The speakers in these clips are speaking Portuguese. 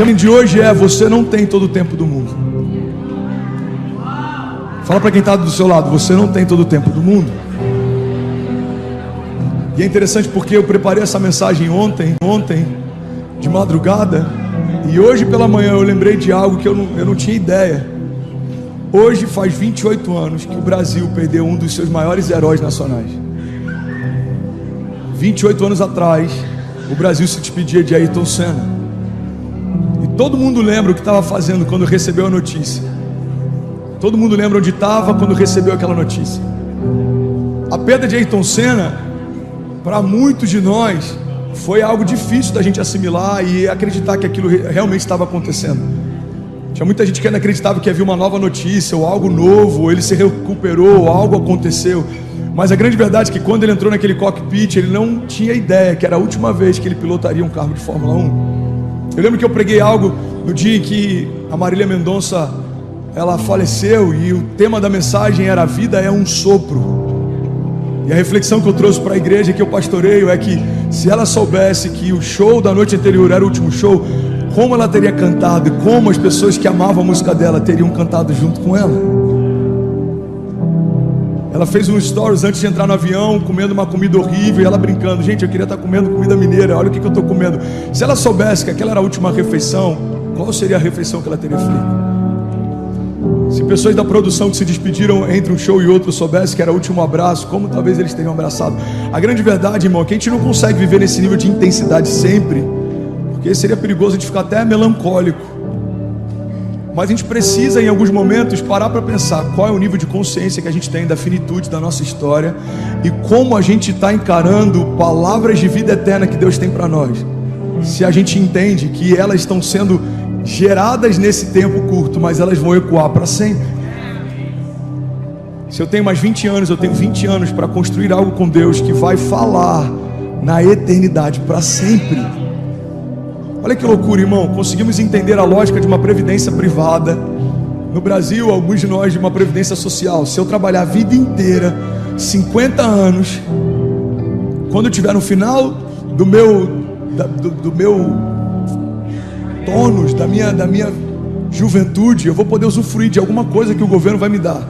tema de hoje é: você não tem todo o tempo do mundo. Fala para quem está do seu lado: você não tem todo o tempo do mundo. E é interessante porque eu preparei essa mensagem ontem de madrugada, e hoje pela manhã eu lembrei de algo que eu não tinha ideia. Hoje faz 28 anos que o Brasil perdeu um dos seus maiores heróis nacionais. 28 anos atrás, o Brasil se despedia de Ayrton Senna. E todo mundo lembra o que estava fazendo quando recebeu a notícia. Todo mundo lembra onde estava quando recebeu aquela notícia. A perda de Ayrton Senna, para muitos de nós, foi algo difícil da gente assimilar e acreditar que aquilo realmente estava acontecendo. Tinha muita gente que ainda acreditava que havia uma nova notícia, ou algo novo, ou ele se recuperou, ou algo aconteceu. Mas a grande verdade é que quando ele entrou naquele cockpit, ele não tinha ideia que era a última vez que ele pilotaria um carro de Fórmula 1. Eu lembro que eu preguei algo no dia em que a Marília Mendonça, ela faleceu, e o tema da mensagem era: a vida é um sopro. E a reflexão que eu trouxe para a igreja que eu pastoreio é que, se ela soubesse que o show da noite anterior era o último show, como ela teria cantado, e como as pessoas que amavam a música dela teriam cantado junto com ela. Ela fez um stories antes de entrar no avião, comendo uma comida horrível, e ela brincando: gente, eu queria estar comendo comida mineira, olha o que eu estou comendo. Se ela soubesse que aquela era a última refeição, qual seria a refeição que ela teria feito? Se pessoas da produção que se despediram entre um show e outro soubessem que era o último abraço, como talvez eles teriam abraçado. A grande verdade, irmão, é que a gente não consegue viver nesse nível de intensidade sempre, porque seria perigoso a gente ficar até melancólico. Mas a gente precisa, em alguns momentos, parar para pensar qual é o nível de consciência que a gente tem da finitude da nossa história e como a gente está encarando palavras de vida eterna que Deus tem para nós. Se a gente entende que elas estão sendo geradas nesse tempo curto, mas elas vão ecoar para sempre. Se eu tenho mais 20 anos, eu tenho 20 anos para construir algo com Deus que vai falar na eternidade para sempre. Olha que loucura, irmão. Conseguimos entender a lógica de uma previdência privada. No Brasil, alguns de nós de uma previdência social. Se eu trabalhar a vida inteira, 50 anos, quando eu estiver no final do meu tônus, da minha juventude, eu vou poder usufruir de alguma coisa que o governo vai me dar.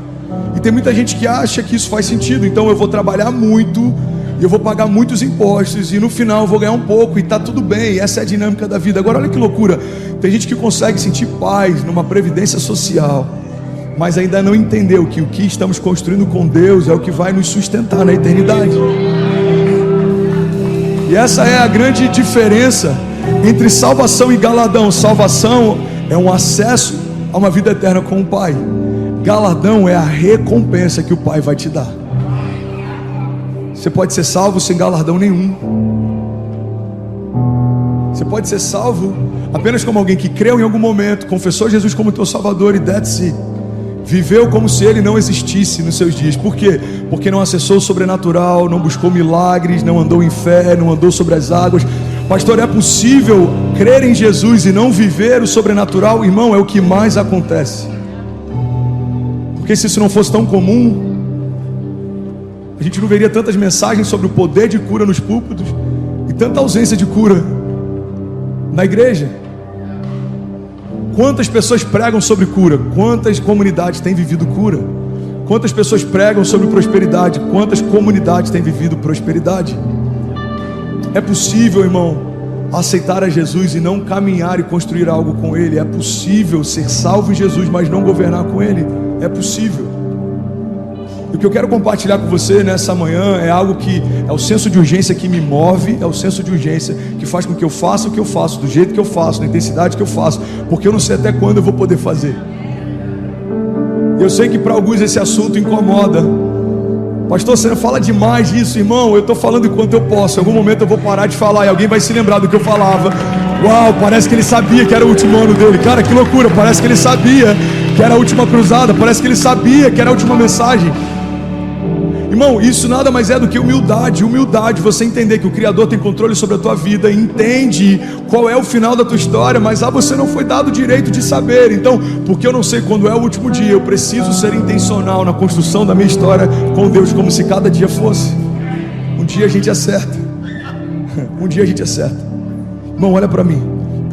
E tem muita gente que acha que isso faz sentido. Então eu vou trabalhar muito, e eu vou pagar muitos impostos, e no final eu vou ganhar um pouco, e tá tudo bem. Essa é a dinâmica da vida. Agora olha que loucura, tem gente que consegue sentir paz numa previdência social, mas ainda não entendeu que o que estamos construindo com Deus é o que vai nos sustentar na eternidade. E essa é a grande diferença entre salvação e galardão. Salvação é um acesso a uma vida eterna com o Pai. Galardão é a recompensa que o Pai vai te dar. Você pode ser salvo sem galardão nenhum. Você pode ser salvo apenas como alguém que creu em algum momento, confessou Jesus como teu Salvador, e that's it. Viveu como se Ele não existisse nos seus dias. Por quê? Porque não acessou o sobrenatural, não buscou milagres, não andou em fé, não andou sobre as águas. Pastor, é possível crer em Jesus e não viver o sobrenatural? Irmão, é o que mais acontece. Porque se isso não fosse tão comum, a gente não veria tantas mensagens sobre o poder de cura nos púlpitos e tanta ausência de cura na igreja. Quantas pessoas pregam sobre cura? Quantas comunidades têm vivido cura? Quantas pessoas pregam sobre prosperidade? Quantas comunidades têm vivido prosperidade? É possível, irmão, aceitar a Jesus e não caminhar e construir algo com Ele. É possível ser salvo em Jesus, mas não governar com Ele. É possível. E o que eu quero compartilhar com você nessa manhã é algo que é o senso de urgência que me move, é o senso de urgência que faz com que eu faça o que eu faço, do jeito que eu faço, na intensidade que eu faço, porque eu não sei até quando eu vou poder fazer. Eu sei que para alguns esse assunto incomoda. Pastor, você fala demais disso, irmão. Eu estou falando enquanto eu posso. Em algum momento eu vou parar de falar e alguém vai se lembrar do que eu falava. Uau, parece que ele sabia que era o último ano dele. Cara, que loucura, parece que ele sabia que era a última cruzada. Parece que ele sabia que era a última mensagem. Irmão, isso nada mais é do que humildade. Humildade, você entender que o Criador tem controle sobre a tua vida, entende qual é o final da tua história, mas você não foi dado o direito de saber. Então, porque eu não sei quando é o último dia, eu preciso ser intencional na construção da minha história com Deus, como se cada dia fosse. Um dia a gente acerta. Um dia a gente acerta. Irmão, olha para mim.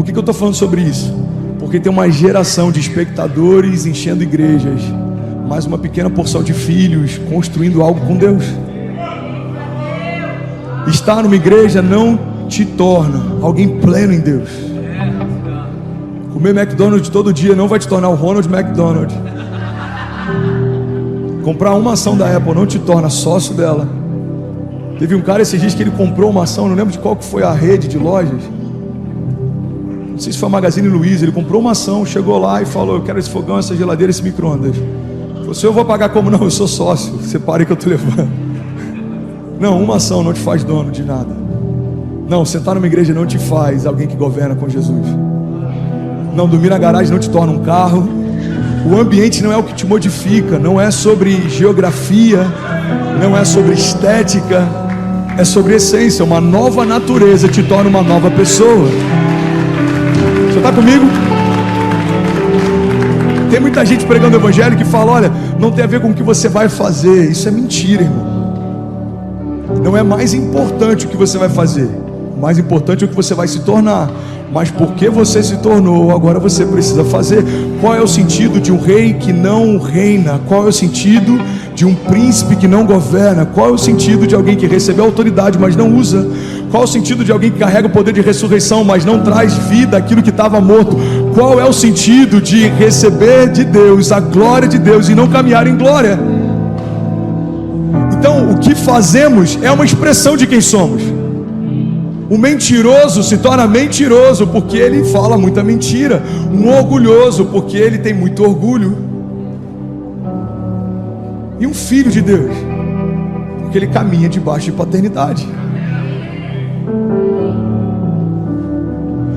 Por que eu estou falando sobre isso? Porque tem uma geração de espectadores enchendo igrejas, mais uma pequena porção de filhos construindo algo com Deus. Estar numa igreja não te torna alguém pleno em Deus. Comer McDonald's todo dia não vai te tornar o Ronald McDonald. Comprar uma ação da Apple não te torna sócio dela. Teve um cara esses dias que ele comprou uma ação, não lembro de qual que foi a rede de lojas, não sei se foi a Magazine Luiza. Ele comprou uma ação, chegou lá e falou: eu quero esse fogão, essa geladeira, esse micro-ondas. Falou: se eu vou pagar como? Não, eu sou sócio, separe que eu estou levando. Não, uma ação não te faz dono de nada. Não, sentar numa igreja não te faz alguém que governa com Jesus. Não, dormir na garagem não te torna um carro. O ambiente não é o que te modifica. Não é sobre geografia, não é sobre estética, é sobre essência. Uma nova natureza te torna uma nova pessoa. Você está comigo? Tem muita gente pregando o evangelho que fala: olha, não tem a ver com o que você vai fazer. Isso é mentira, irmão. Não é mais importante o que você vai fazer, o mais importante é o que você vai se tornar. Mas porque você se tornou, agora você precisa fazer. Qual é o sentido de um rei que não reina? Qual é o sentido de um príncipe que não governa? Qual é o sentido de alguém que recebeu autoridade, mas não usa? Qual é o sentido de alguém que carrega o poder de ressurreição, mas não traz vida àquilo que estava morto? Qual é o sentido de receber de Deus a glória de Deus e não caminhar em glória? Então, o que fazemos é uma expressão de quem somos. O mentiroso se torna mentiroso porque ele fala muita mentira. Um orgulhoso porque ele tem muito orgulho. E um filho de Deus porque ele caminha debaixo de paternidade.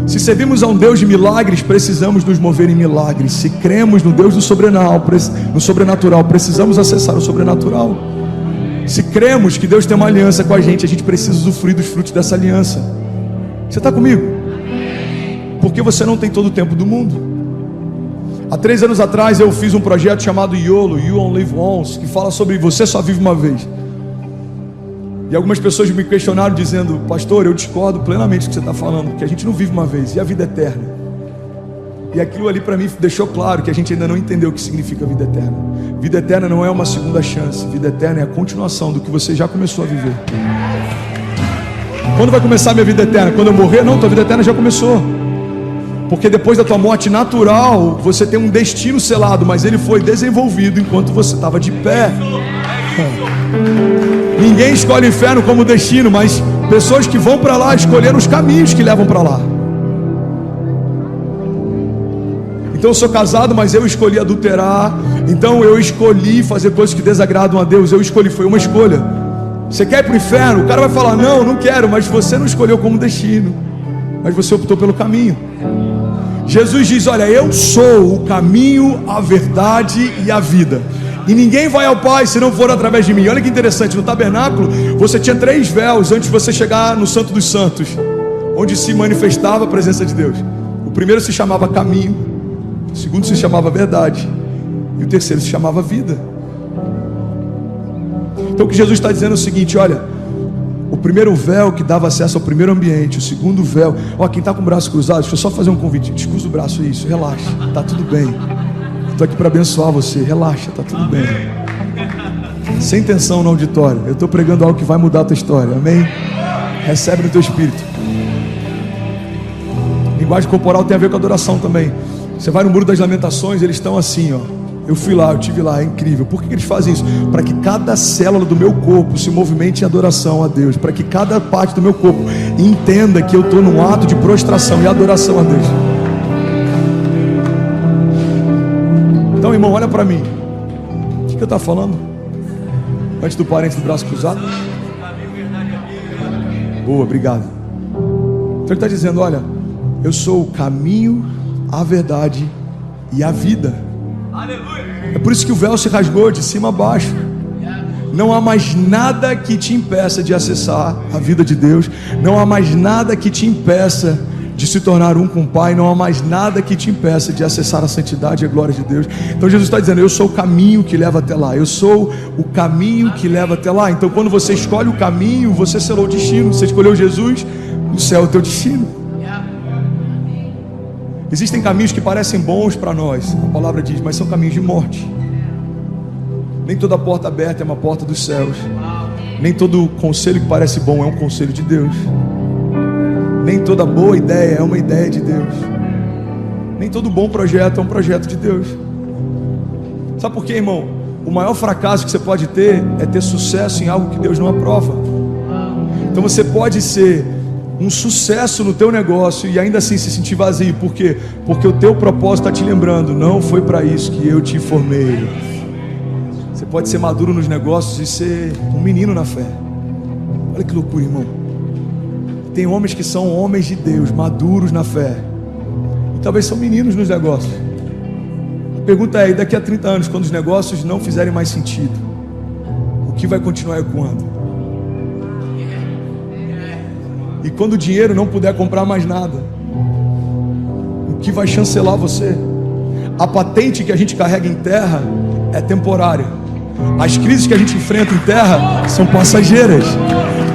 Se servimos a um Deus de milagres, precisamos nos mover em milagres. Se cremos no Deus do sobrenatural, precisamos acessar o sobrenatural. Se cremos que Deus tem uma aliança com a gente precisa usufruir dos frutos dessa aliança. Você está comigo? Porque você não tem todo o tempo do mundo. Há 3 anos atrás eu fiz um projeto chamado YOLO, You Only Live Once, que fala sobre você só vive uma vez. E algumas pessoas me questionaram dizendo: pastor, eu discordo plenamente do que você está falando, porque a gente não vive uma vez, e a vida eterna? E aquilo ali para mim deixou claro que a gente ainda não entendeu o que significa vida eterna. Vida eterna não é uma segunda chance. Vida eterna é a continuação do que você já começou a viver. Quando vai começar a minha vida eterna? Quando eu morrer? Não, tua vida eterna já começou. Porque depois da tua morte natural, você tem um destino selado, mas ele foi desenvolvido enquanto você estava de pé. Ninguém escolhe o inferno como destino, mas pessoas que vão para lá escolheram os caminhos que levam para lá. Então eu sou casado, mas eu escolhi adulterar. Então eu escolhi fazer coisas que desagradam a Deus. Eu escolhi, foi uma escolha. Você quer ir para o inferno? O cara vai falar: não, não quero. Mas você não escolheu como destino, mas você optou pelo caminho. Jesus diz: olha, eu sou o caminho, a verdade e a vida, e ninguém vai ao Pai se não for através de mim. Olha que interessante, no tabernáculo você tinha 3 véus antes de você chegar no Santo dos Santos, onde se manifestava a presença de Deus. O primeiro se chamava caminho, o segundo se chamava verdade, e o terceiro se chamava vida. Então o que Jesus está dizendo é o seguinte: olha, o primeiro véu que dava acesso ao primeiro ambiente, o segundo véu, ó, quem está com o braço cruzado, deixa eu só fazer um convite, descruza o braço, isso, relaxa, está tudo bem, estou aqui para abençoar você, relaxa, está tudo bem, sem tensão no auditório, eu estou pregando algo que vai mudar a tua história, amém? Recebe no teu espírito. Linguagem corporal tem a ver com adoração também. Você vai no Muro das Lamentações, eles estão assim, ó. Eu fui lá, eu estive lá, é incrível. Por que eles fazem isso? Para que cada célula do meu corpo se movimente em adoração a Deus. Para que cada parte do meu corpo entenda que eu estou num ato de prostração e adoração a Deus. Então, irmão, olha para mim. O que eu estou falando? Antes do parente do braço cruzado? Boa, obrigado. Então ele está dizendo: olha, eu sou o caminho, a verdade e a vida. É por isso que o véu se rasgou de cima a baixo. Não há mais nada que te impeça de acessar a vida de Deus. Não há mais nada que te impeça de se tornar um com o Pai. Não há mais nada que te impeça de acessar a santidade e a glória de Deus. Então Jesus está dizendo: eu sou o caminho que leva até lá. Eu sou o caminho que leva até lá. Então quando você escolhe o caminho, você selou o destino. Você escolheu Jesus, o céu é o teu destino. Existem caminhos que parecem bons para nós, a palavra diz, mas são caminhos de morte. Nem toda porta aberta é uma porta dos céus. Nem todo conselho que parece bom é um conselho de Deus. Nem toda boa ideia é uma ideia de Deus. Nem todo bom projeto é um projeto de Deus. Sabe por quê, irmão? O maior fracasso que você pode ter é ter sucesso em algo que Deus não aprova. Então você pode ser um sucesso no teu negócio e ainda assim se sentir vazio. Por quê? Porque o teu propósito está te lembrando, não foi para isso que eu te formei. Você pode ser maduro nos negócios e ser um menino na fé. Olha que loucura, irmão. Tem homens que são homens de Deus, maduros na fé, e talvez são meninos nos negócios. A pergunta é, daqui a 30 anos, quando os negócios não fizerem mais sentido, o que vai continuar ecoando? E quando o dinheiro não puder comprar mais nada, o que vai chancelar você? A patente que a gente carrega em terra é temporária. As crises que a gente enfrenta em terra são passageiras.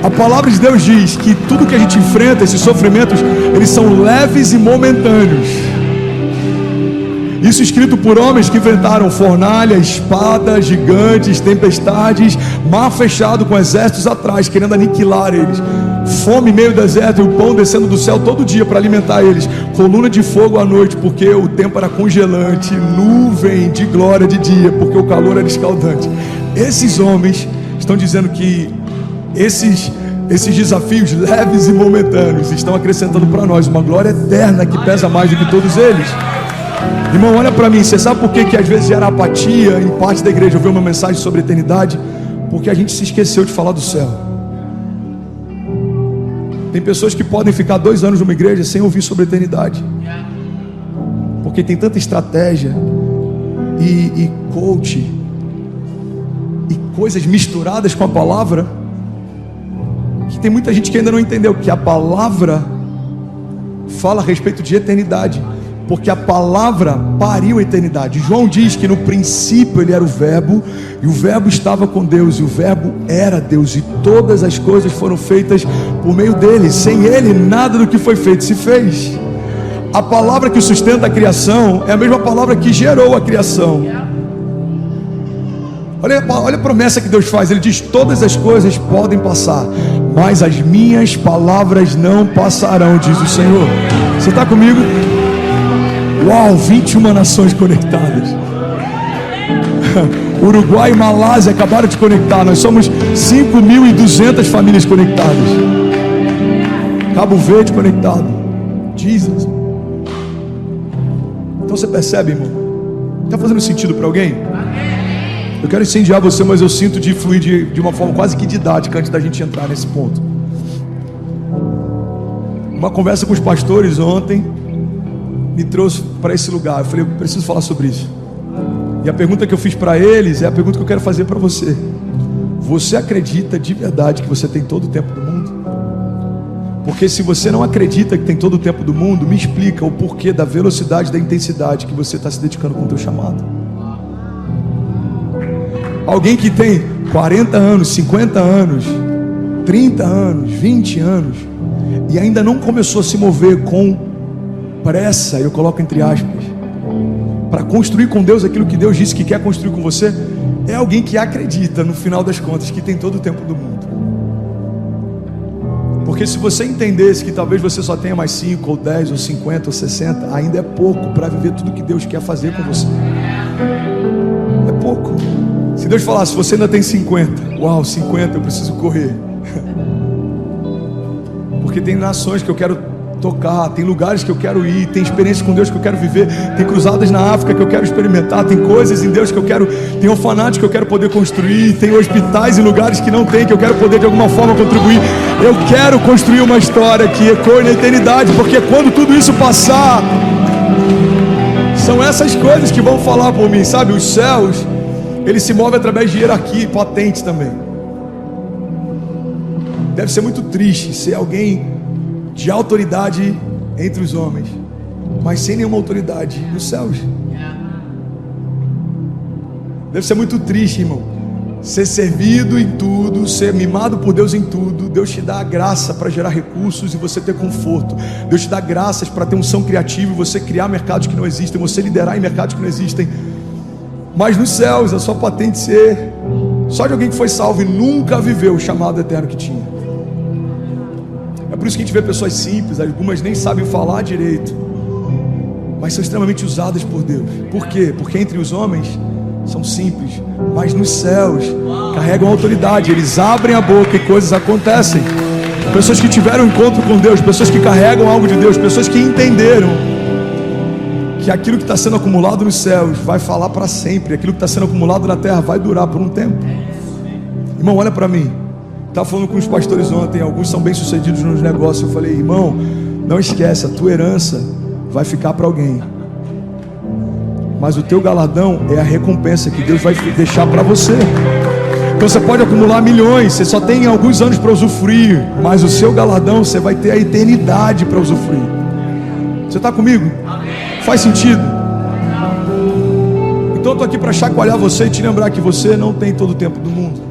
A palavra de Deus diz que tudo que a gente enfrenta, esses sofrimentos, eles são leves e momentâneos. Isso escrito por homens que enfrentaram fornalha, espada, gigantes, tempestades, mar fechado com exércitos atrás, querendo aniquilar eles. Fome em meio ao deserto e o pão descendo do céu todo dia para alimentar eles. Coluna de fogo à noite, porque o tempo era congelante. Nuvem de glória de dia, porque o calor era escaldante. Esses homens estão dizendo que esses desafios leves e momentâneos estão acrescentando para nós uma glória eterna que pesa mais do que todos eles. Irmão, olha para mim, você sabe por que às vezes gera apatia em parte da igreja ouvir uma mensagem sobre eternidade? Porque a gente se esqueceu de falar do céu. Tem pessoas que podem ficar 2 anos numa igreja sem ouvir sobre eternidade, porque tem tanta estratégia e coach e coisas misturadas com a palavra, que tem muita gente que ainda não entendeu que a palavra fala a respeito de eternidade, porque a palavra pariu a eternidade. João diz que no princípio ele era o verbo, e o verbo estava com Deus, e o verbo era Deus, e todas as coisas foram feitas por meio dele. Sem ele nada do que foi feito se fez. A palavra que sustenta a criação é a mesma palavra que gerou a criação. Olha a promessa que Deus faz. Ele diz: todas as coisas podem passar, mas as minhas palavras não passarão, diz o Senhor. Você está comigo? Uau, 21 nações conectadas. Uruguai e Malásia acabaram de conectar. Nós somos 5.200 famílias conectadas. Cabo Verde conectado. Jesus. Então você percebe, irmão? Está fazendo sentido para alguém? Eu quero incendiar você, mas eu sinto de fluir de uma forma quase que didática antes da gente entrar nesse ponto. Uma conversa com os pastores ontem me trouxe para esse lugar. Eu falei, eu preciso falar sobre isso. E a pergunta que eu fiz para eles é a pergunta que eu quero fazer para você. Você acredita de verdade que você tem todo o tempo do mundo? Porque se você não acredita que tem todo o tempo do mundo, me explica o porquê da velocidade, da intensidade que você está se dedicando com o teu chamado. Alguém que tem 40 anos, 50 anos, 30 anos, 20 anos, e ainda não começou a se mover com pressa, eu coloco entre aspas, para construir com Deus aquilo que Deus disse que quer construir com você, é alguém que acredita, no final das contas, que tem todo o tempo do mundo. Porque se você entendesse que talvez você só tenha mais 5, ou 10, ou 50, ou 60, ainda é pouco para viver tudo que Deus quer fazer com você. É pouco. Se Deus falasse, você ainda tem 50, uau, 50, eu preciso correr. Porque tem nações que eu quero tocar, tem lugares que eu quero ir, tem experiências com Deus que eu quero viver, tem cruzadas na África que eu quero experimentar, tem coisas em Deus que eu quero, tem orfanatos que eu quero poder construir, tem hospitais em lugares que não tem, que eu quero poder de alguma forma contribuir. Eu quero construir uma história que ecoe na eternidade, porque quando tudo isso passar, são essas coisas que vão falar por mim, sabe? Os céus, eles se movem através de hierarquia e patentes também. Deve ser muito triste ser alguém de autoridade entre os homens, mas sem nenhuma autoridade nos céus. Deve ser muito triste, irmão, ser servido em tudo, ser mimado por Deus em tudo. Deus te dá a graça para gerar recursos e você ter conforto. Deus te dá graças para ter unção criativa e você criar mercados que não existem, você liderar em mercados que não existem. Mas nos céus, a sua patente ser só de alguém que foi salvo e nunca viveu o chamado eterno que tinha. É por isso que a gente vê pessoas simples, algumas nem sabem falar direito, mas são extremamente usadas por Deus. Por quê? Porque entre os homens são simples, mas nos céus carregam autoridade. Eles abrem a boca e coisas acontecem. Pessoas que tiveram um encontro com Deus, pessoas que carregam algo de Deus, pessoas que entenderam que aquilo que está sendo acumulado nos céus vai falar para sempre, aquilo que está sendo acumulado na terra vai durar por um tempo. Irmão, olha para mim. Estava falando com os pastores ontem, alguns são bem sucedidos nos negócios. Eu falei, irmão, não esquece, a tua herança vai ficar para alguém, mas o teu galardão é a recompensa que Deus vai deixar para você. Então você pode acumular milhões, você só tem alguns anos para usufruir, mas o seu galardão você vai ter a eternidade para usufruir. Você está comigo? Faz sentido? Então eu estou aqui para chacoalhar você e te lembrar que você não tem todo o tempo do mundo.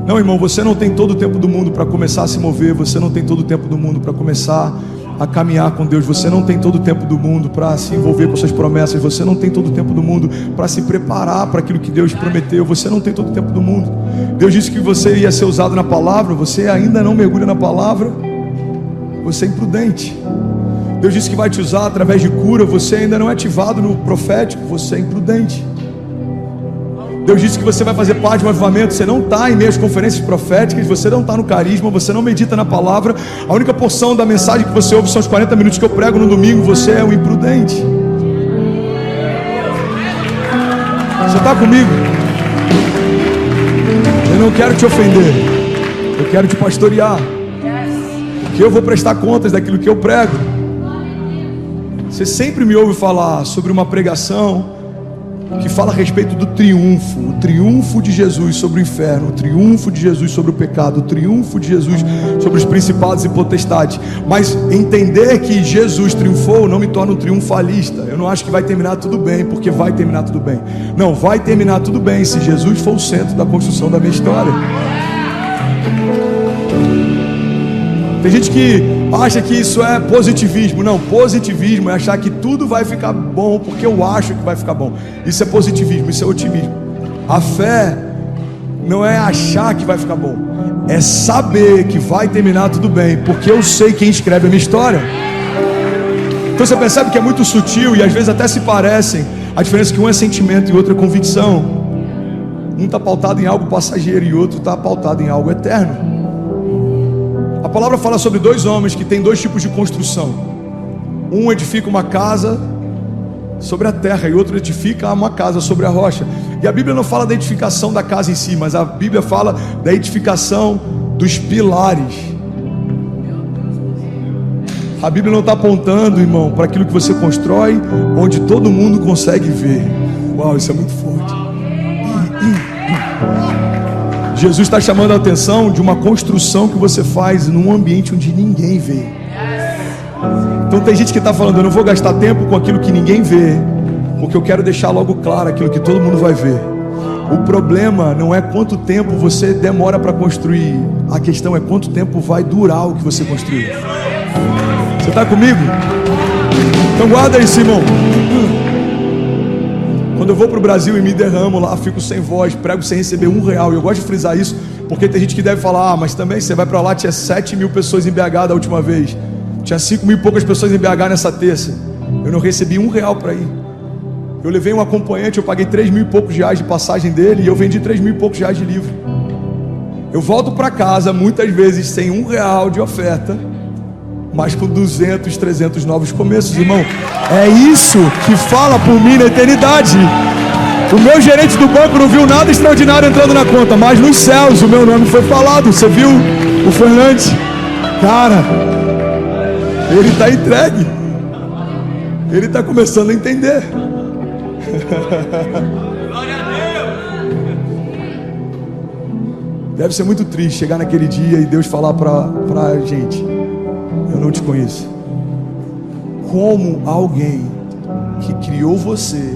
Não, irmão, você não tem todo o tempo do mundo para começar a se mover. Você não tem todo o tempo do mundo para começar a caminhar com Deus. Você não tem todo o tempo do mundo para se envolver com suas promessas. Você não tem todo o tempo do mundo para se preparar para aquilo que Deus prometeu. Você não tem todo o tempo do mundo. Deus disse que você ia ser usado na palavra. Você ainda não mergulha na palavra. Você é imprudente. Deus disse que vai te usar através de cura. Você ainda não é ativado no profético. Você é imprudente. Deus disse que você vai fazer parte de um avivamento. Você não está em meio às conferências proféticas. Você não está no carisma. Você não medita na palavra. A única porção da mensagem que você ouve são os 40 minutos que eu prego no domingo. Você é um imprudente. Você está comigo? Eu não quero te ofender. Eu quero te pastorear. Porque eu vou prestar contas daquilo que eu prego. Você sempre me ouve falar sobre uma pregação que fala a respeito do triunfo, o triunfo de Jesus sobre o inferno, o triunfo de Jesus sobre o pecado, o triunfo de Jesus sobre os principados e potestades. Mas entender que Jesus triunfou não me torna um triunfalista. Eu não acho que vai terminar tudo bem, porque vai terminar tudo bem. Não, vai terminar tudo bem se Jesus for o centro da construção da minha história. Tem gente que acha que isso é positivismo. Não, positivismo é achar que tudo vai ficar bom porque eu acho que vai ficar bom. Isso é positivismo, isso é otimismo. A fé não é achar que vai ficar bom, é saber que vai terminar tudo bem, porque eu sei quem escreve a minha história. Então você percebe que é muito sutil e às vezes até se parecem. A diferença é que um é sentimento e outro é convicção. Um está pautado em algo passageiro e outro está pautado em algo eterno. A palavra fala sobre dois homens que têm dois tipos de construção. Um edifica uma casa sobre a terra e outro edifica uma casa sobre a rocha. E a Bíblia não fala da edificação da casa em si, mas a Bíblia fala da edificação dos pilares. A Bíblia não está apontando, irmão, para aquilo que você constrói, onde todo mundo consegue ver. Uau, isso é muito forte. Jesus está chamando a atenção de uma construção que você faz num ambiente onde ninguém vê. Então tem gente que está falando, eu não vou gastar tempo com aquilo que ninguém vê, porque eu quero deixar logo claro aquilo que todo mundo vai ver. O problema não é quanto tempo você demora para construir, a questão é quanto tempo vai durar o que você construiu. Você está comigo? Então guarda isso, irmão. Quando eu vou para o Brasil e me derramo lá, fico sem voz, prego sem receber R$1. E eu gosto de frisar isso, porque tem gente que deve falar, mas também você vai para lá, tinha 7.000 pessoas em BH da última vez, tinha 5.000 e poucas pessoas em BH nessa terça, eu não recebi R$1 para ir. Eu levei um acompanhante, eu paguei 3.000 e poucos reais de passagem dele, e eu vendi 3.000 e poucos reais de livro. Eu volto para casa muitas vezes sem R$1 de oferta, mas com 200, 300 novos começos, irmão. É isso que fala por mim na eternidade. O meu gerente do banco não viu nada extraordinário entrando na conta, mas nos céus o meu nome foi falado. Você viu o Fernandes? Cara, ele está entregue. Ele está começando a entender. Glória a Deus. Deve ser muito triste chegar naquele dia e Deus falar para a gente, eu não te conheço. Como alguém que criou você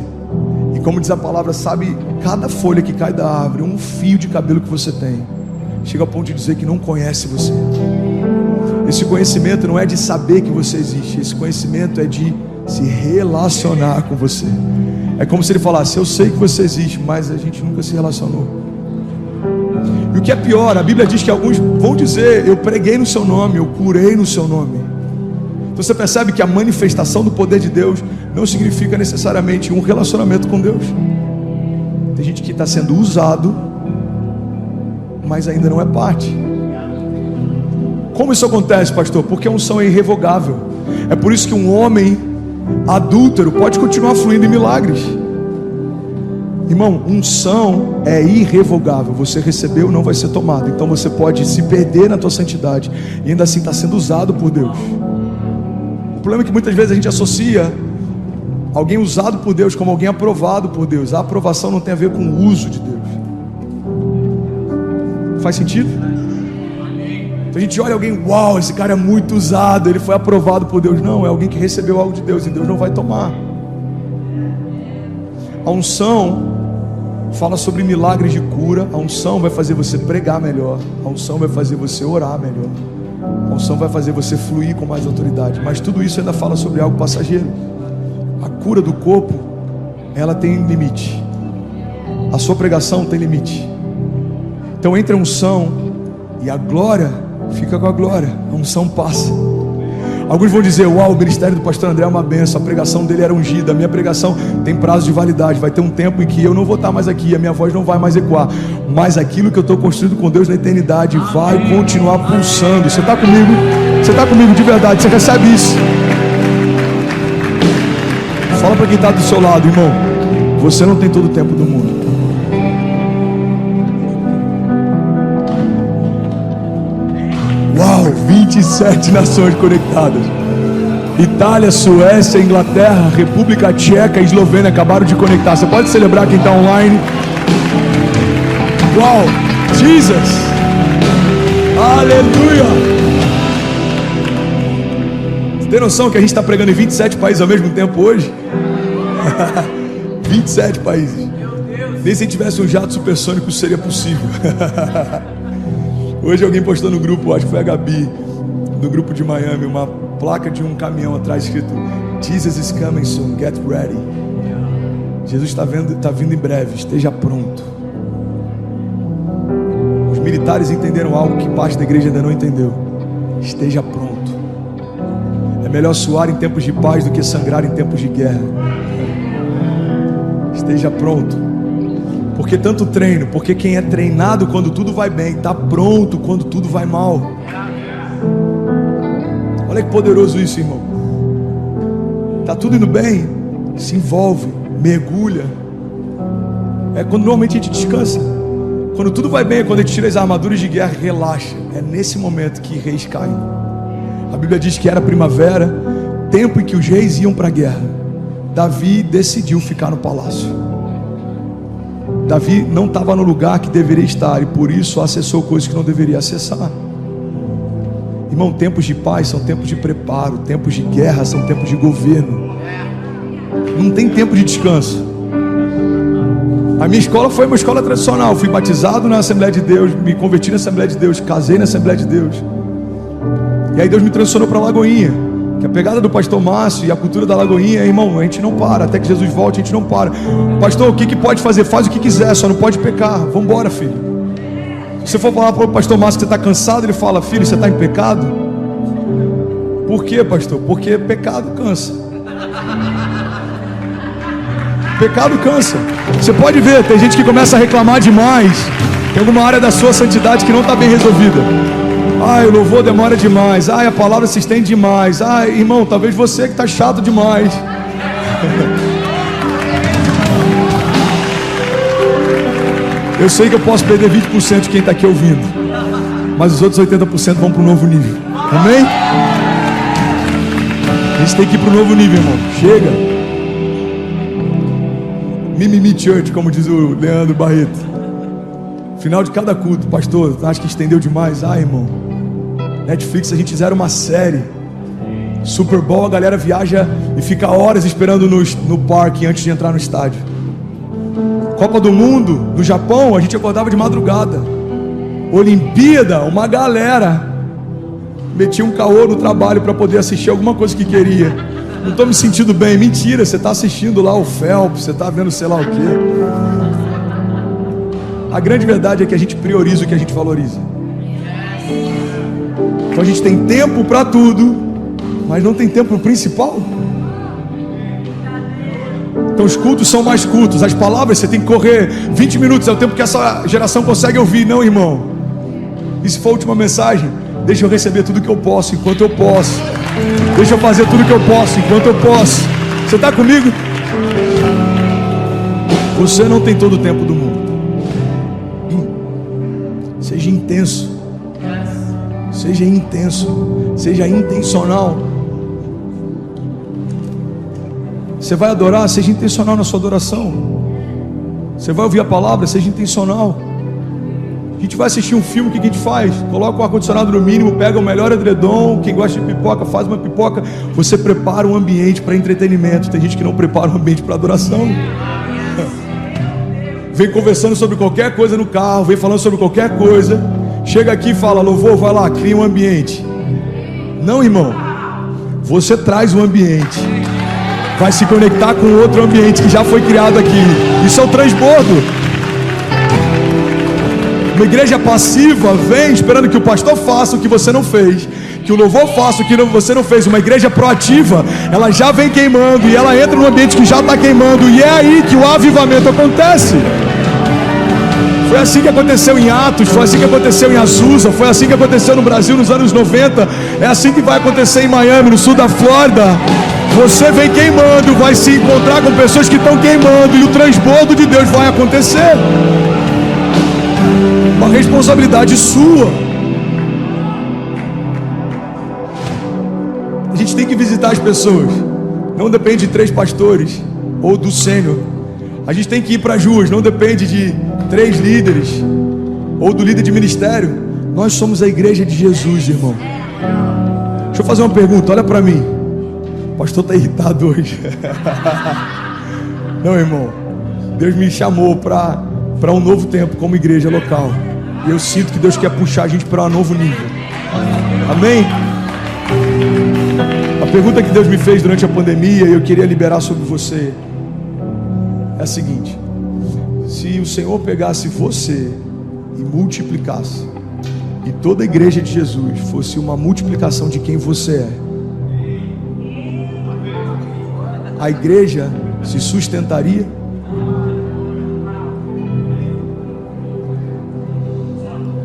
e como diz a palavra, sabe cada folha que cai da árvore, um fio de cabelo que você tem. Chega ao ponto de dizer que não conhece você. Esse conhecimento não é de saber que você existe. Esse conhecimento é de se relacionar com você. É como se ele falasse: eu sei que você existe, mas a gente nunca se relacionou. E o que é pior, a Bíblia diz que alguns vão dizer: eu preguei no seu nome, eu curei no seu nome. Então você percebe que a manifestação do poder de Deus não significa necessariamente um relacionamento com Deus. Tem gente que está sendo usado, mas ainda não é parte. Como isso acontece, pastor? Porque a unção é irrevogável. É por isso que um homem adúltero pode continuar fluindo em milagres. Irmão, unção é irrevogável. Você recebeu, não vai ser tomado. Então você pode se perder na tua santidade e ainda assim estar sendo usado por Deus. O problema é que muitas vezes a gente associa alguém usado por Deus como alguém aprovado por Deus. A aprovação não tem a ver com o uso de Deus. Faz sentido? Então a gente olha alguém: uau, esse cara é muito usado, ele foi aprovado por Deus. Não, é alguém que recebeu algo de Deus e Deus não vai tomar. A unção fala sobre milagres de cura. A unção vai fazer você pregar melhor. A unção vai fazer você orar melhor. A unção vai fazer você fluir com mais autoridade. Mas tudo isso ainda fala sobre algo passageiro. A cura do corpo, ela tem limite. A sua pregação tem limite. Então entre a unção e a glória, fica com a glória. A unção passa. Alguns vão dizer: uau, o ministério do pastor André é uma benção, a pregação dele era ungida. A minha pregação tem prazo de validade. Vai ter um tempo em que eu não vou estar mais aqui, a minha voz não vai mais ecoar, mas aquilo que eu estou construindo com Deus na eternidade vai continuar pulsando. Você está comigo? Você está comigo de verdade? Você recebe isso? Fala para quem está do seu lado: irmão, você não tem todo o tempo do mundo. Uau, 27 nações conectadas. Itália, Suécia, Inglaterra, República Tcheca e Eslovênia acabaram de conectar. Você pode celebrar quem está online? Uau, Jesus! Aleluia! Você tem noção que a gente está pregando em 27 países ao mesmo tempo hoje? 27 países. Nem se tivesse um jato supersônico isso seria possível. Hoje alguém postou no grupo, acho que foi a Gabi, no grupo de Miami, uma placa de um caminhão atrás escrito: Jesus is coming soon, get ready. Jesus está vindo em breve, esteja pronto. Os militares entenderam algo que parte da igreja ainda não entendeu: esteja pronto. É melhor suar em tempos de paz do que sangrar em tempos de guerra. Esteja pronto. Porque tanto treino? Porque quem é treinado quando tudo vai bem, está pronto quando tudo vai mal. Olha que poderoso isso, irmão. Está tudo indo bem, se envolve, mergulha. É quando normalmente a gente descansa. Quando tudo vai bem, é quando a gente tira as armaduras de guerra, relaxa. É nesse momento que reis caem. A Bíblia diz que era primavera, tempo em que os reis iam para a guerra. Davi decidiu ficar no palácio. Davi não estava no lugar que deveria estar e por isso acessou coisas que não deveria acessar. Irmão, tempos de paz são tempos de preparo, tempos de guerra são tempos de governo. Não tem tempo de descanso. A minha escola foi uma escola tradicional. Fui batizado na Assembleia de Deus, me converti na Assembleia de Deus, casei na Assembleia de Deus. E aí Deus me transicionou para Lagoinha. Que a pegada do pastor Márcio e a cultura da Lagoinha, irmão, a gente não para, até que Jesus volte a gente não para. Pastor, o que pode fazer? Faz o que quiser, só não pode pecar. Vamos embora, filho. Se você for falar para o pastor Márcio que você está cansado, ele fala: filho, você está em pecado? Por quê, pastor? Porque pecado cansa. Pecado cansa. Você pode ver, tem gente que começa a reclamar demais. Tem alguma área da sua santidade que não está bem resolvida. Ai, o louvor demora demais. Ai, a palavra se estende demais. Ai, irmão, talvez você que está chato demais. Eu sei que eu posso perder 20% de quem está aqui ouvindo, mas os outros 80% vão para o novo nível. Amém? A gente tem que ir para o novo nível, irmão. Chega. Mimimi Church, como diz o Leandro Barreto. Final de cada culto: pastor, acho que estendeu demais. Ah, irmão, Netflix, a gente fizer uma série. Super Bowl, a galera viaja e fica horas esperando no parque antes de entrar no estádio. Copa do Mundo, no Japão, a gente acordava de madrugada. Olimpíada, uma galera metia um caô no trabalho para poder assistir alguma coisa que queria. Não estou me sentindo bem. Mentira, você está assistindo lá o Phelps, você está vendo sei lá o quê. A grande verdade é que a gente prioriza o que a gente valoriza. Então a gente tem tempo para tudo, mas não tem tempo pro principal. Então os cultos são mais curtos, as palavras você tem que correr 20 minutos, é o tempo que essa geração consegue ouvir. Não, irmão, e se for a última mensagem, deixa eu receber tudo que eu posso, enquanto eu posso. Deixa eu fazer tudo que eu posso, enquanto eu posso. Você está comigo? Você não tem todo o tempo do mundo. Seja intenso. Seja intenso. Seja intencional. Você vai adorar, seja intencional na sua adoração. Você vai ouvir a palavra, seja intencional. A gente vai assistir um filme, o que a gente faz? Coloca o ar-condicionado no mínimo, pega o melhor edredom. Quem gosta de pipoca, faz uma pipoca. Você prepara um ambiente para entretenimento. Tem gente que não prepara um ambiente para adoração. Vem conversando sobre qualquer coisa no carro, vem falando sobre qualquer coisa. Chega aqui e fala, louvor, vai lá, cria um ambiente. Não, irmão. Você traz um ambiente. Vai se conectar com outro ambiente que já foi criado aqui. Isso é o transbordo. Uma igreja passiva vem esperando que o pastor faça o que você não fez, que o louvor faça o que você não fez. Uma igreja proativa, ela já vem queimando e ela entra no ambiente que já está queimando, e é aí que o avivamento acontece. Foi assim que aconteceu em Atos, foi assim que aconteceu em Azusa, foi assim que aconteceu no Brasil nos anos 90, é assim que vai acontecer em Miami, no sul da Flórida. Você vem queimando, vai se encontrar com pessoas que estão queimando, e o transbordo de Deus vai acontecer. Uma responsabilidade sua. A gente tem que visitar as pessoas. Não depende de 3 pastores ou do sênior. A gente tem que ir para as ruas. Não depende de 3 líderes ou do líder de ministério. Nós somos a igreja de Jesus, irmão. Deixa eu fazer uma pergunta, olha para mim. O pastor está irritado hoje. Não, irmão. Deus me chamou para um novo tempo como igreja local. E eu sinto que Deus quer puxar a gente para um novo nível. Amém? A pergunta que Deus me fez durante a pandemia, e eu queria liberar sobre você, é a seguinte: se o Senhor pegasse você e multiplicasse, e toda a igreja de Jesus fosse uma multiplicação de quem você é, a igreja se sustentaria?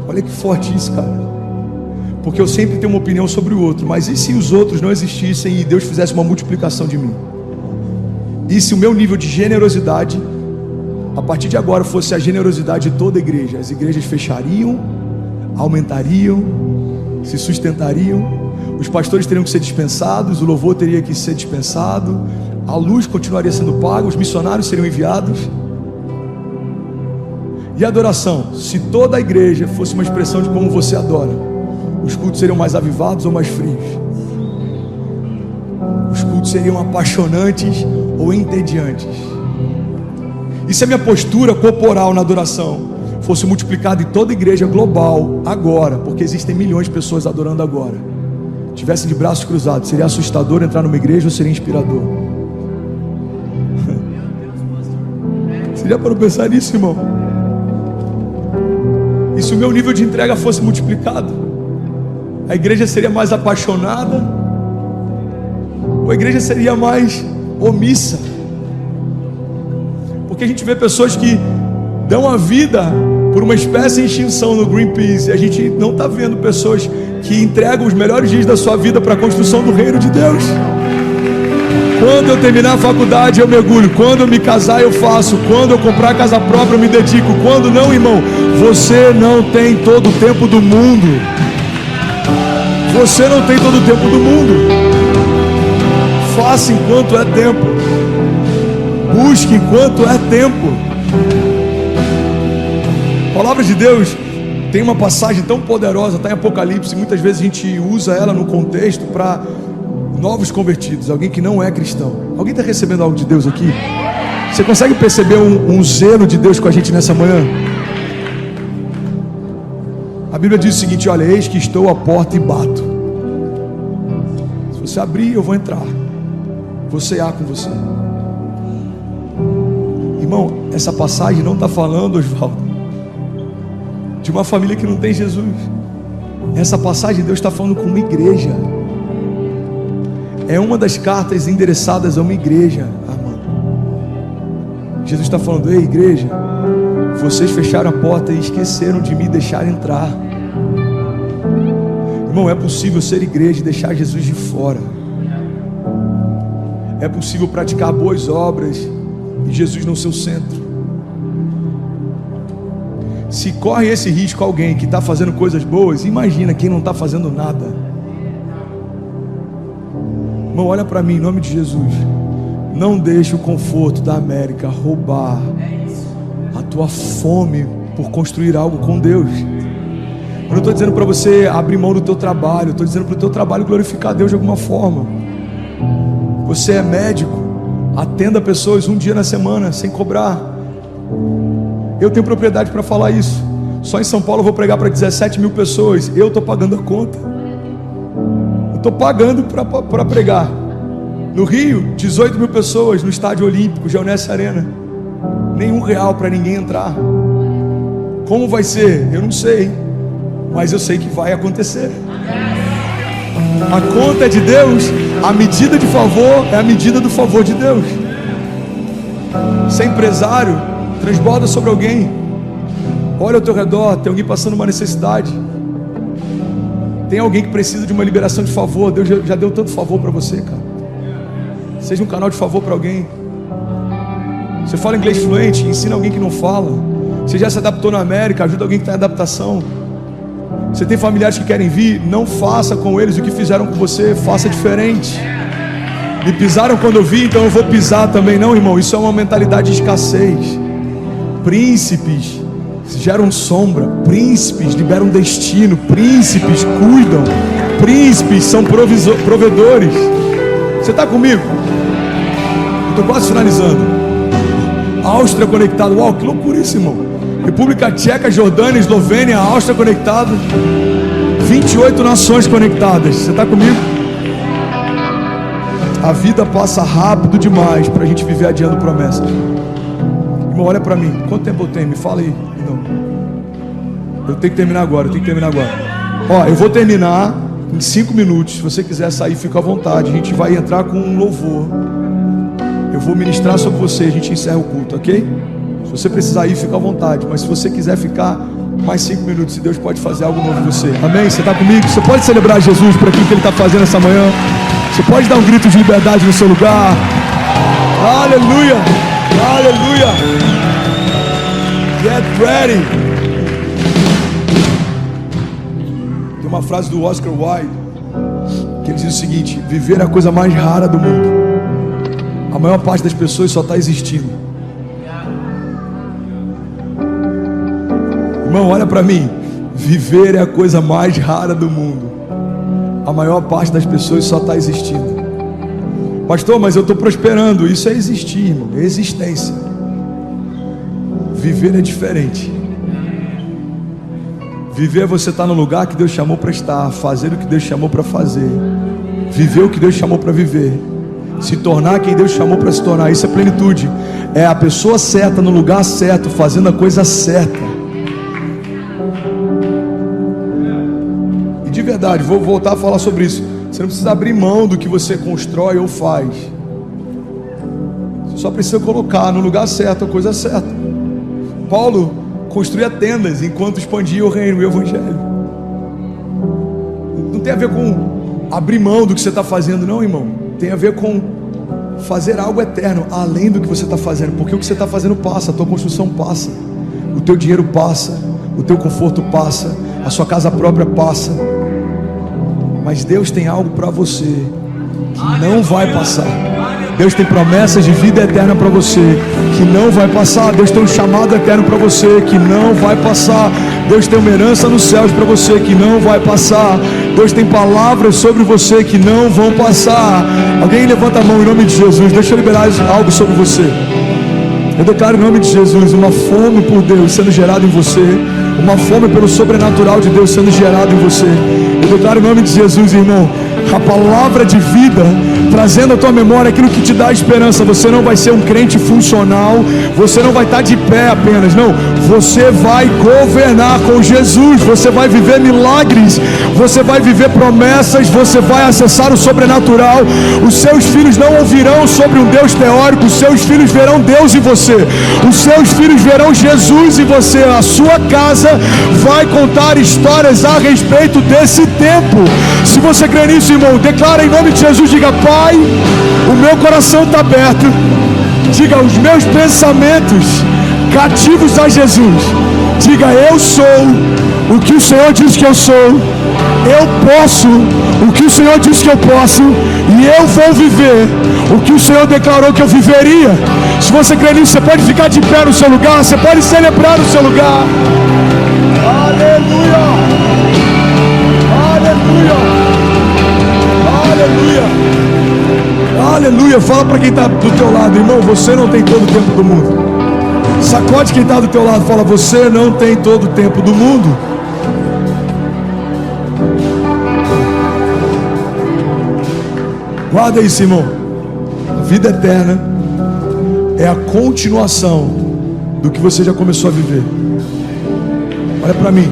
Olha que forte isso, cara. Porque eu sempre tenho uma opinião sobre o outro. Mas e se os outros não existissem e Deus fizesse uma multiplicação de mim? E se o meu nível de generosidade, a partir de agora, fosse a generosidade de toda a igreja? As igrejas fechariam, aumentariam, se sustentariam. Os pastores teriam que ser dispensados, o louvor teria que ser dispensado, a luz continuaria sendo paga, os missionários seriam enviados. E a adoração? Se toda a igreja fosse uma expressão de como você adora, os cultos seriam mais avivados ou mais frios? Os cultos seriam apaixonantes ou entediantes? E se a minha postura corporal na adoração fosse multiplicada em toda a igreja global agora, porque existem milhões de pessoas adorando agora, tivessem de braços cruzados, seria assustador entrar numa igreja ou seria inspirador? Você já parou para pensar nisso, irmão? E se o meu nível de entrega fosse multiplicado, a igreja seria mais apaixonada ou a igreja seria mais omissa? Porque a gente vê pessoas que dão a vida por uma espécie de extinção no Greenpeace, e a gente não está vendo pessoas que entregam os melhores dias da sua vida para a construção do reino de Deus. Quando eu terminar a faculdade eu mergulho, quando eu me casar eu faço, quando eu comprar casa própria eu me dedico, quando não, irmão, você não tem todo o tempo do mundo. Você não tem todo o tempo do mundo. Faça enquanto é tempo. Busque enquanto é tempo. A palavra de Deus tem uma passagem tão poderosa, está em Apocalipse, muitas vezes a gente usa ela no contexto para novos convertidos, alguém que não é cristão. Alguém está recebendo algo de Deus aqui? Você consegue perceber um zelo de Deus com a gente nessa manhã? A Bíblia diz o seguinte: olha, eis que estou à porta e bato. Se você abrir, eu vou entrar, vou cear com você. Irmão, essa passagem não está falando, Osvaldo, de uma família que não tem Jesus. Essa passagem Deus está falando com uma igreja. É uma das cartas endereçadas a uma igreja, amado. Jesus está falando: ei, igreja, vocês fecharam a porta e esqueceram de me deixar entrar. Irmão, é possível ser igreja e deixar Jesus de fora. É possível praticar boas obras e Jesus não ser o centro. Se corre esse risco alguém que está fazendo coisas boas, imagina quem não está fazendo nada. Irmão, olha para mim, em nome de Jesus. Não deixe o conforto da América roubar a tua fome por construir algo com Deus. Eu não estou dizendo para você abrir mão do teu trabalho, eu estou dizendo para o teu trabalho glorificar a Deus de alguma forma. Você é médico, atenda pessoas um dia na semana sem cobrar. Eu tenho propriedade para falar isso. Só em São Paulo eu vou pregar para 17 mil pessoas. Eu estou pagando a conta. Eu estou pagando para pregar. No Rio, 18 mil pessoas no estádio olímpico, Geonesse Arena. Nenhum real para ninguém entrar. Como vai ser? Eu não sei, mas eu sei que vai acontecer. A conta é de Deus. A medida de favor é a medida do favor de Deus. Ser empresário, transborda sobre alguém. Olha ao teu redor, tem alguém passando uma necessidade. Tem alguém que precisa de uma liberação de favor. Deus já deu tanto favor para você, cara. Seja um canal de favor para alguém. Você fala inglês fluente, ensina alguém que não fala. Você já se adaptou na América, ajuda alguém que está em adaptação. Você tem familiares que querem vir, não faça com eles o que fizeram com você, faça diferente. Me pisaram quando eu vi, então eu vou pisar também. Não, irmão, isso é uma mentalidade de escassez. Príncipes geram sombra, príncipes liberam destino, príncipes cuidam, príncipes são provedores. Você está comigo? Estou quase finalizando. Áustria conectado. Uau, que loucura isso, irmão. República Tcheca, Jordânia, Eslovênia, Áustria conectado. 28 nações conectadas. Você está comigo? A vida passa rápido demais para a gente viver adiando promessa. Irmão, olha para mim. Quanto tempo eu tenho? Me fala aí. Não. Eu tenho que terminar agora. Ó, eu vou terminar em 5 minutos. Se você quiser sair, fica à vontade. A gente vai entrar com um louvor. Eu vou ministrar sobre você. A gente encerra o culto, ok? Se você precisar ir, fica à vontade. Mas se você quiser ficar mais 5 minutos, Deus pode fazer algo novo em você. Amém? Você está comigo? Você pode celebrar Jesus por aquilo que Ele está fazendo essa manhã. Você pode dar um grito de liberdade no seu lugar. Aleluia! Aleluia! Get ready! Tem uma frase do Oscar Wilde que ele diz o seguinte: viver é a coisa mais rara do mundo. A maior parte das pessoas só está existindo. Irmão, olha para mim. Viver é a coisa mais rara do mundo. A maior parte das pessoas só está existindo. Pastor, mas eu estou prosperando. Isso é existir, irmão. É existência. Viver é diferente. Viver é você estar no lugar que Deus chamou para estar, fazer o que Deus chamou para fazer, viver o que Deus chamou para viver, se tornar quem Deus chamou para se tornar. Isso é plenitude. É a pessoa certa no lugar certo, fazendo a coisa certa. E de verdade, vou voltar a falar sobre isso. Você não precisa abrir mão do que você constrói ou faz. Você só precisa colocar no lugar certo a coisa certa. Paulo construía tendas enquanto expandia o reino e o evangelho. Não tem a ver com abrir mão do que você está fazendo, não, irmão. Tem a ver com fazer algo eterno além do que você está fazendo. Porque o que você está fazendo passa, a tua construção passa, o teu dinheiro passa, o teu conforto passa, a sua casa própria passa. Mas Deus tem algo para você que não vai passar. Deus tem promessas de vida eterna para você que não vai passar. Deus tem um chamado eterno para você que não vai passar. Deus tem uma herança nos céus para você que não vai passar. Deus tem palavras sobre você que não vão passar. Alguém levanta a mão em nome de Jesus. Deixa eu liberar algo sobre você. Eu declaro em nome de Jesus uma fome por Deus sendo gerada em você, uma fome pelo sobrenatural de Deus sendo gerada em você. Eu declaro em nome de Jesus, irmão, a palavra de vida trazendo à tua memória aquilo que te dá esperança. Você não vai ser um crente funcional, você não vai estar de pé apenas, não, você vai governar com Jesus, você vai viver milagres, você vai viver promessas, você vai acessar o sobrenatural. Os seus filhos não ouvirão sobre um Deus teórico, os seus filhos verão Deus em você, os seus filhos verão Jesus em você. A sua casa vai contar histórias a respeito desse tempo. Se você crê nisso, irmão, declara em nome de Jesus, diga: Pai, o meu coração está aberto, diga: os meus pensamentos cativos a Jesus, diga: eu sou o que o Senhor diz que eu sou, eu posso o que o Senhor diz que eu posso, e eu vou viver o que o Senhor declarou que eu viveria. Se você crê nisso, você pode ficar de pé no seu lugar, você pode celebrar no seu lugar. Aleluia, aleluia, aleluia, aleluia. Fala para quem está do teu lado: irmão, você não tem todo o tempo do mundo. Sacode quem está do teu lado, fala: você não tem todo o tempo do mundo. Guarda isso, irmão. A vida eterna é a continuação do que você já começou a viver. Olha para mim.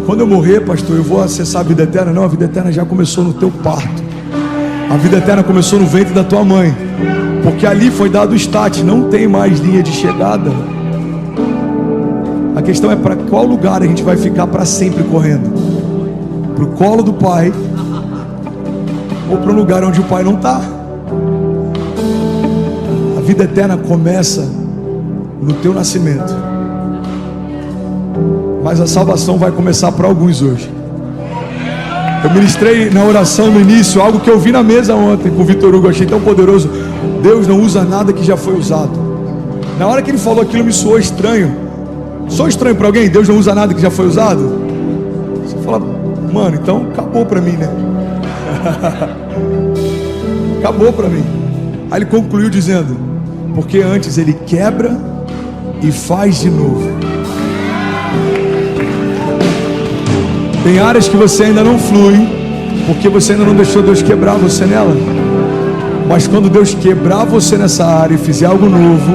Quando eu morrer, pastor, eu vou acessar a vida eterna? Não, a vida eterna já começou no teu parto. A vida eterna começou no ventre da tua mãe, porque ali foi dado o start, não tem mais linha de chegada. A questão é para qual lugar a gente vai ficar para sempre correndo: para o colo do Pai, ou para um lugar onde o Pai não está. A vida eterna começa no teu nascimento, mas a salvação vai começar para alguns hoje. Eu ministrei na oração no início algo que eu vi na mesa ontem com o Vitor Hugo, achei tão poderoso. Deus não usa nada que já foi usado. Na hora que ele falou aquilo, me soou estranho. Sou estranho para alguém? Deus não usa nada que já foi usado? Você fala: mano, então acabou para mim, né? Acabou para mim. Aí ele concluiu dizendo: porque antes ele quebra e faz de novo. Tem áreas que você ainda não flui, porque você ainda não deixou Deus quebrar você nela. Mas quando Deus quebrar você nessa área e fizer algo novo,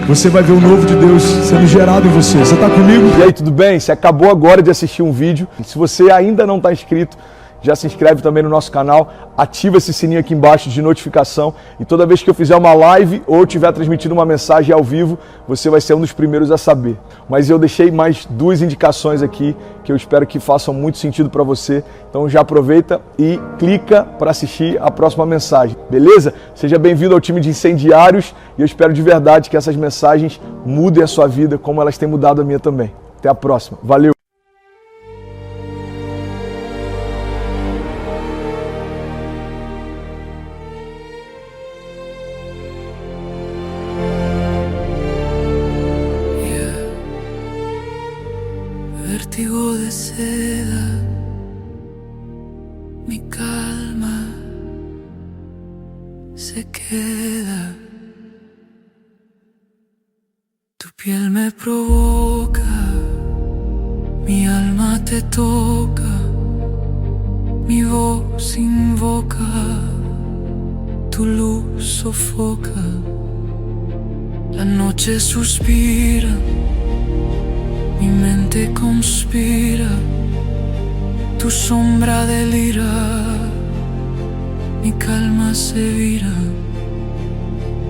você vai ver o novo de Deus sendo gerado em você. Você está comigo? E aí, tudo bem? Você acabou agora de assistir um vídeo. Se você ainda não está inscrito, já se inscreve também no nosso canal, ativa esse sininho aqui embaixo de notificação, e toda vez que eu fizer uma live ou estiver transmitindo uma mensagem ao vivo, você vai ser um dos primeiros a saber. Mas eu deixei mais 2 indicações aqui que eu espero que façam muito sentido para você. Então já aproveita e clica para assistir a próxima mensagem, beleza? Seja bem-vindo ao time de incendiários, e eu espero de verdade que essas mensagens mudem a sua vida como elas têm mudado a minha também. Até a próxima. Valeu! Vértigo de seda, mi calma se queda. Tu piel me provoca, mi alma te toca, mi voz invoca, tu luz sofoca, la noche suspira. Mi mente conspira, tu sombra delira, mi calma se vira.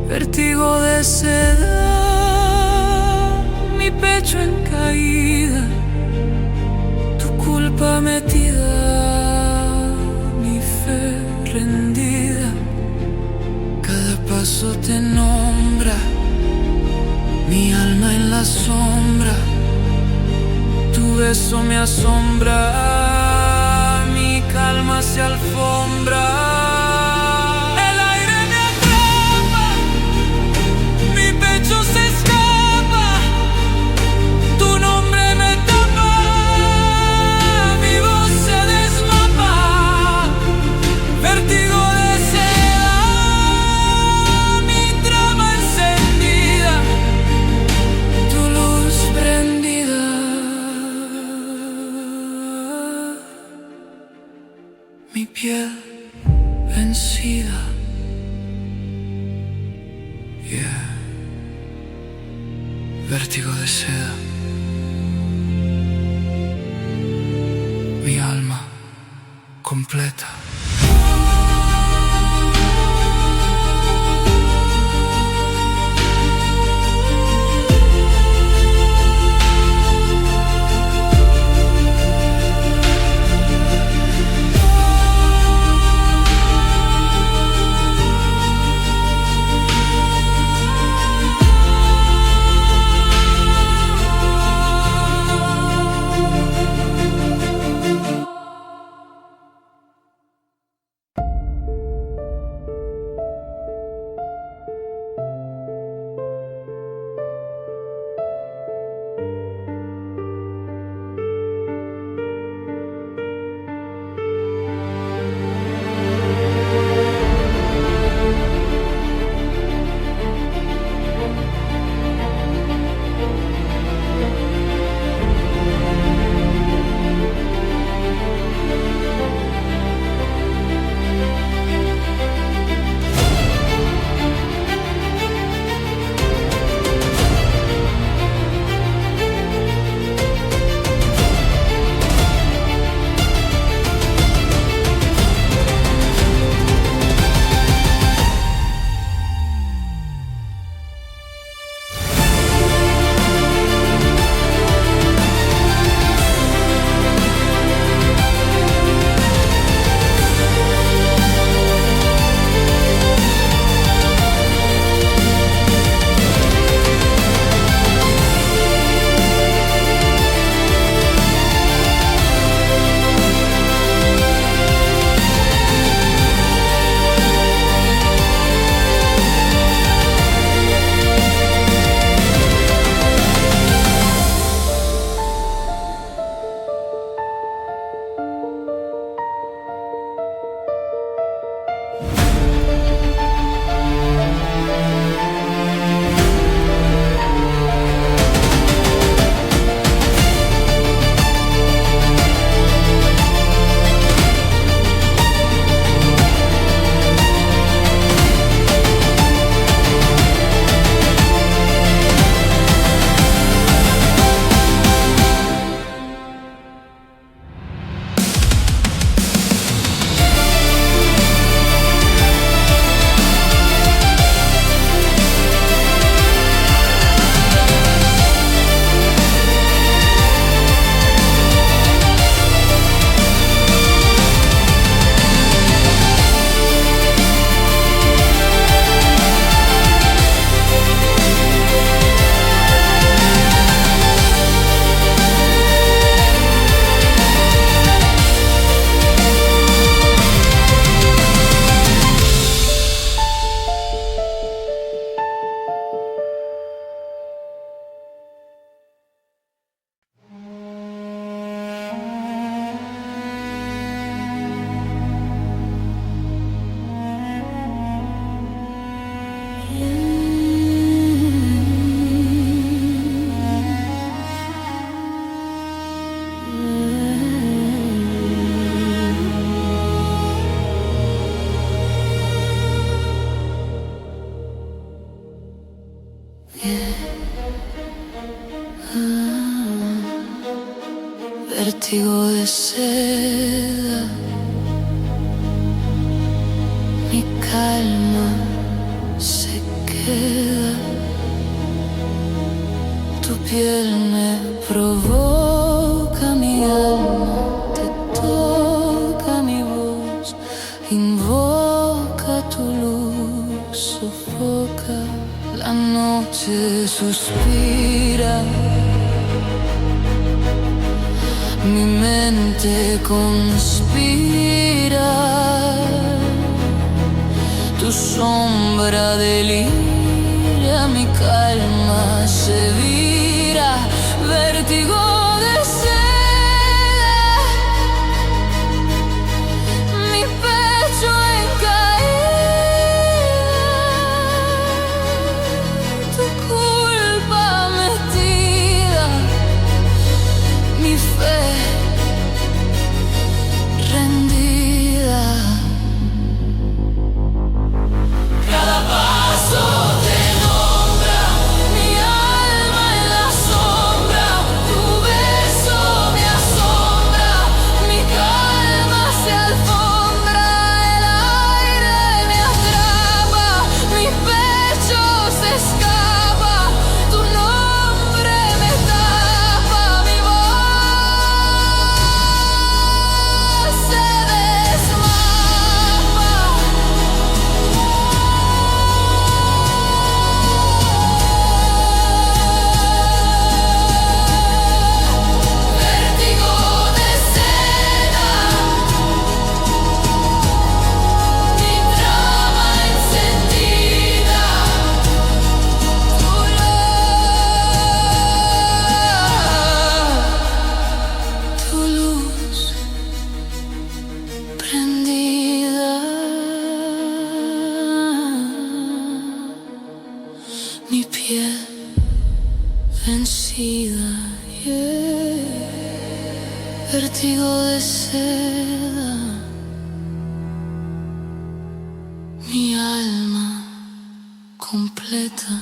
Vértigo de seda, mi pecho en caída, tu culpa metida, mi fe rendida. Cada paso te nombra, mi alma en la sombra. Tu beso me asombra, mi calma se alfombra. El aire me atrapa, mi pecho se escapa, tu nombre me tapa, mi voz se desmapa. Vértigo de seda, mi trama encendida. Vértigo de seda. Mi alma completa. Vértigo de seda, mi calma se queda. Tu piel me provoca, mi alma te toca, mi voz invoca tu luz, sofoca. La noche suspira, mi mente conspira, tu sombra delira, mi calma se vira, vértigo de seda, mi pecho en caída, tu culpa metida, mi fe rendida. Cada paso de mi piel vencida, vértigo de seda, mi alma completa.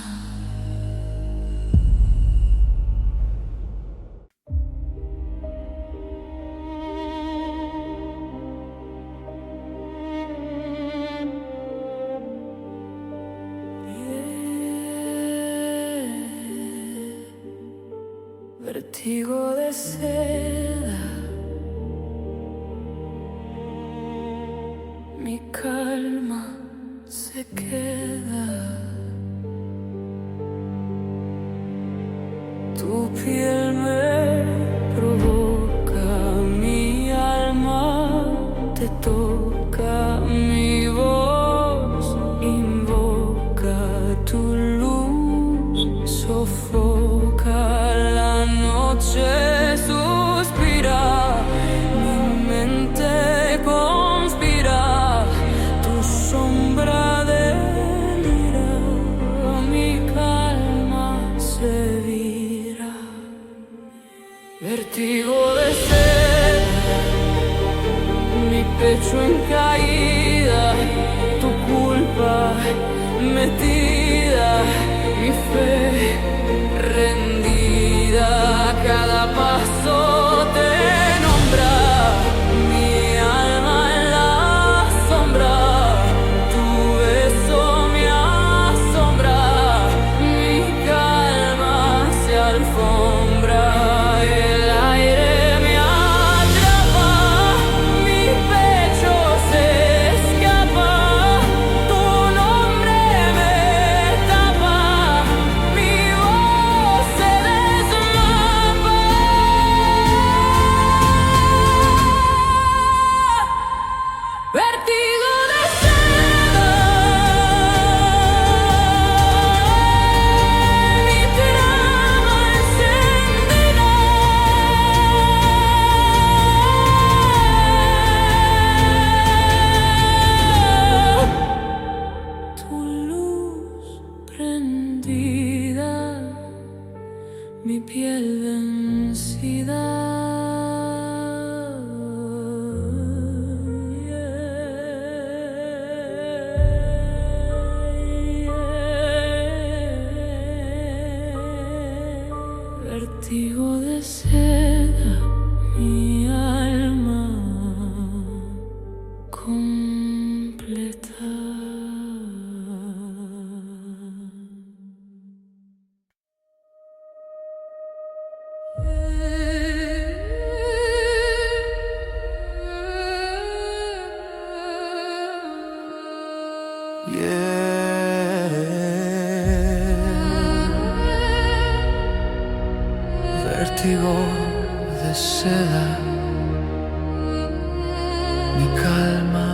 Vértigo de seda, mi calma se queda. Tu piel me provoca, mi alma te toca, mi voz invoca, tu luz sofoca. Suspira, mi mente conspira, tu sombra delira, mi calma se vira. Vértigo de sed, mi pecho en caída, tu culpa metida, mi fe rendida. Cada paso te nombra, mi alma en la sombra, tu beso me asombra, mi calma se alfombra, el aire me atrapa, mi pecho se escapa, tu nombre me tapa, mi voz se desmapa. Vértigo de seda, mi trama encendida, tu luz prendida, mi piel vencida. Vértigo de seda, mi alma completa. Vértigo de seda, mi calma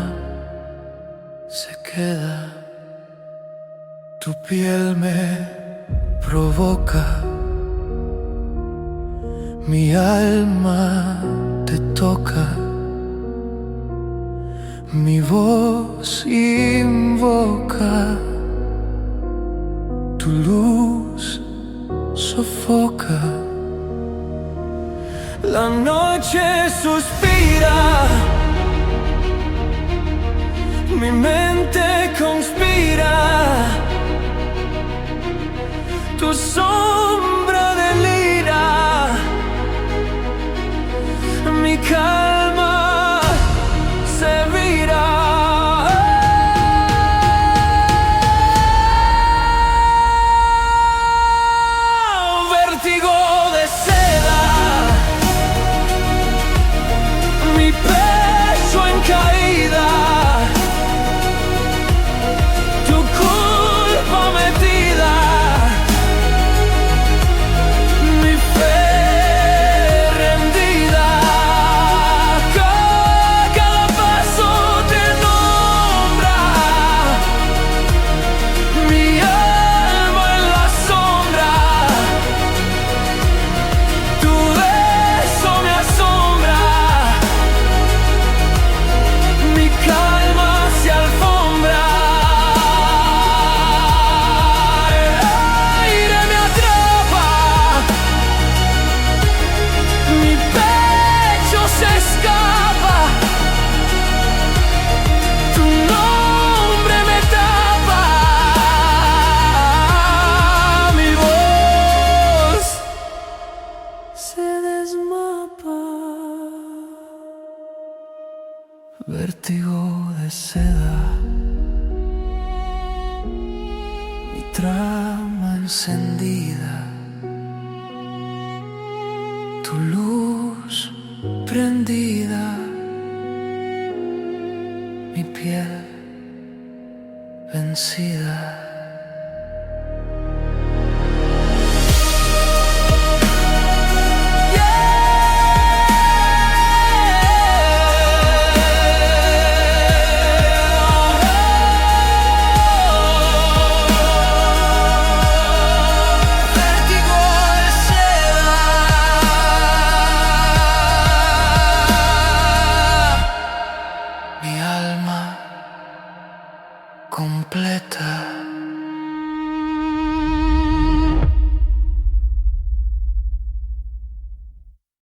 se queda, tu piel me provoca, mi alma te toca, mi voz invoca, tu luz sofoca. La noche suspira, mi mente conspira, tu sombra delira, mi calma se vira. Vértigo de seda, mi pecho en caída, tu trama encendida, tu luz prendida, mi piel vencida. Mi alma completa.